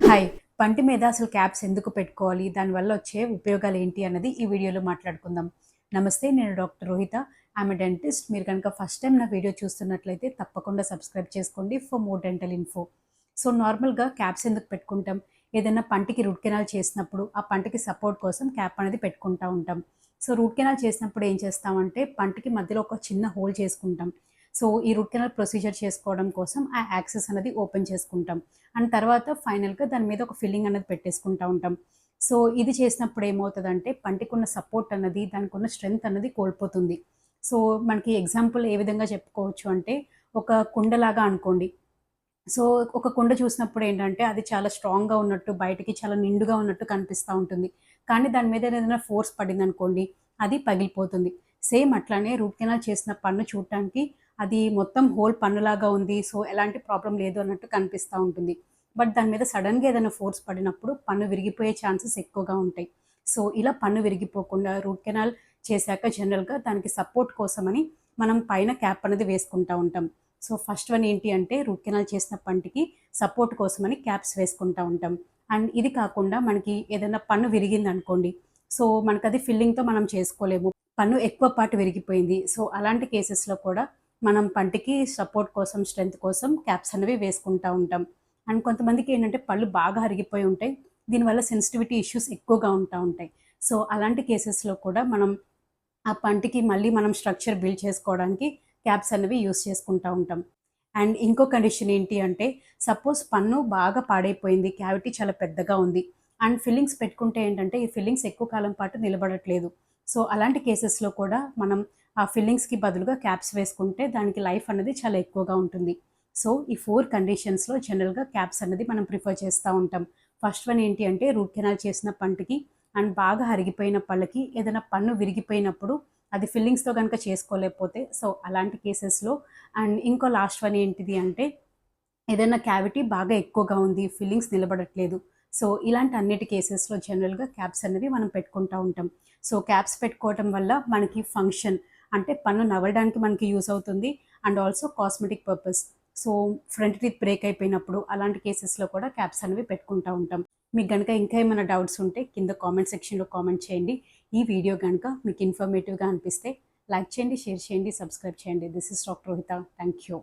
Hi! పంటి మీద అసలు క్యాప్స్ ఎందుకు పెట్టుకోవాలి? దానివల్ల వచ్చే ఉపయోగాలు ఏంటి అన్నది ఈ వీడియోలో మాట్లాడుకుందాం. నమస్తే, నేను doctor Rohitha. I am a dentist. మీరు కనుక ఫస్ట్ టైమ్ నా వీడియో చూస్తున్నట్లయితే తప్పకుండా సబ్స్క్రైబ్ చేసుకోండి for more dental info. So నార్మల్‌గా క్యాప్స్ ఎందుకు పెట్టుకుంటాం? ఏదైనా పంటికి రూట్ కెనాల్ చేసినప్పుడు ఆ పంటికి సపోర్ట్ కోసం క్యాప్ అనేది పెట్టుకుంటా ఉంటాం. సో రూట్ కెనాల్ చేసినప్పుడు ఏం చేస్తామంటే పంటికి మధ్యలో ఒక చిన్న హోల్ చేసుకుంటాం. సో ఈ రూట్ కెనాల్ ప్రొసీజర్ చేసుకోవడం కోసం ఆ యాక్సెస్ అనేది ఓపెన్ చేసుకుంటాం. అండ్ తర్వాత ఫైనల్‌గా దాని మీద ఒక ఫిల్లింగ్ అనేది పెట్టేసుకుంటా ఉంటాం. సో ఇది చేసినప్పుడు ఏమవుతదంటే పంటికున్న సపోర్ట్ అన్నది, దానికున్న స్ట్రెంగ్త్ అన్నది కోల్పోతుంది. సో మనకి ఎగ్జాంపుల్ ఏ విధంగా చెప్పుకోవచ్చు అంటే ఒక కుండలాగా అనుకోండి. సో ఒక కుండ చూసినప్పుడు ఏంటంటే అది చాలా స్ట్రాంగ్‌గా ఉన్నట్టు, బయటికి చాలా నిండుగా ఉన్నట్టు కనిపిస్తా ఉంటుంది. కానీ దాని మీద ఏదైనా ఫోర్స్ పడిందనుకోండి, అది పగిలిపోతుంది. సేమ్ అట్లానే రూట్ కెనాల్ చేసిన పన్ను చూడటానికి అది మొత్తం హోల్ పన్నులాగా ఉంది. సో ఎలాంటి ప్రాబ్లమ్ లేదు అన్నట్టు కనిపిస్తా ఉంటుంది. బట్ దాని మీద సడెన్‌గా ఏదైనా ఫోర్స్ పడినప్పుడు పన్ను విరిగిపోయే ఛాన్సెస్ ఎక్కువగా ఉంటాయి. సో ఇలా పన్ను విరిగిపోకుండా రూట్ కెనాల్ చేశాక జనరల్‌గా దానికి సపోర్ట్ కోసమని మనం పైన క్యాప్ అనేది వేసుకుంటా ఉంటాం. సో ఫస్ట్ వన్ ఏంటి అంటే రూట్ కెనాల్ చేసిన పంటికి సపోర్ట్ కోసమని క్యాప్స్ వేసుకుంటా ఉంటాం. అండ్ ఇది కాకుండా మనకి ఏదైనా పన్ను విరిగిందనుకోండి. సో మనకది ఫిల్లింగ్‌తో మనం చేసుకోలేము. పన్ను ఎక్కువ పార్ట్ విరిగిపోయింది. సో అలాంటి కేసెస్‌లో కూడా మనం పంటికి సపోర్ట్ కోసం, స్ట్రెంత్ కోసం క్యాప్స్ అనేవి వేసుకుంటా ఉంటాం. అండ్ కొంతమందికి ఏంటంటే పళ్ళు బాగా అరిగిపోయి ఉంటాయి. దీనివల్ల సెన్సిటివిటీ ఇష్యూస్ ఎక్కువగా ఉంటా ఉంటాయి. సో అలాంటి కేసెస్‌లో కూడా మనం ఆ పంటికి మళ్ళీ మనం స్ట్రక్చర్ బిల్డ్ చేసుకోవడానికి క్యాప్స్ అనేవి యూజ్ చేసుకుంటా ఉంటాం. అండ్ ఇంకో కండిషన్ ఏంటి అంటే సపోజ్ పన్ను బాగా పాడైపోయింది. క్యావిటీ చాలా పెద్దగా ఉంది. అండ్ ఫిల్లింగ్స్ పెట్టుకుంటే ఏంటంటే ఈ ఫిల్లింగ్స్ ఎక్కువ కాలం పాటు నిలబడట్లేదు. సో అలాంటి కేసెస్‌లో కూడా మనం ఆ ఫిల్లింగ్స్‌కి బదులుగా క్యాప్స్ వేసుకుంటే దానికి లైఫ్ అనేది చాలా ఎక్కువగా ఉంటుంది. సో ఈ 4 కండిషన్స్‌లో జనరల్‌గా క్యాప్స్ అనేది మనం ప్రిఫర్ చేస్తా ఉంటాం. ఫస్ట్ వన్ ఏంటి అంటే రూట్ కెనాల్ చేసిన పంటికి అండ్ బాగా అరిగిపోయిన పళ్ళకి ఏదైనా పన్ను విరిగిపోయినప్పుడు అది ఫిల్లింగ్స్‌తో గనుక చేసుకోలేకపోతే సో అలాంటి కేసెస్‌లో అండ్ ఇంకో లాస్ట్ వన్ ఏంటిది అంటే ఏదైనా క్యావిటీ బాగా ఎక్కువగా ఉంది. ఫిల్లింగ్స్ నిలబడట్లేదు. సో ఇలాంటి అన్నిటి కేసెస్‌లో జనరల్‌గా క్యాప్స్ అనేవి మనం పెట్టుకుంటా ఉంటాం. సో క్యాప్స్ పెట్టుకోవటం వల్ల మనకి ఫంక్షన్ అంటే పన్ను నవలడానికి మనకి యూజ్ అవుతుంది. And also cosmetic purpose. So front teeth break అయిపోయినప్పుడు అలాంటి కేసెస్‌లో కూడా క్యాప్స్ అనేవి పెట్టుకుంటా ఉంటాం. మీకు గనుక ఇంకా ఏమైనా డౌట్స్ ఉంటే కింద కామెంట్ సెక్షన్‌లో కామెంట్ చేయండి. ఈ వీడియో గనుక మీకు ఇన్ఫర్మేటివ్‌గా అనిపిస్తే లైక్ చేయండి, షేర్ చేయండి, సబ్స్క్రైబ్ చేయండి. This is doctor Rohitha. Thank you.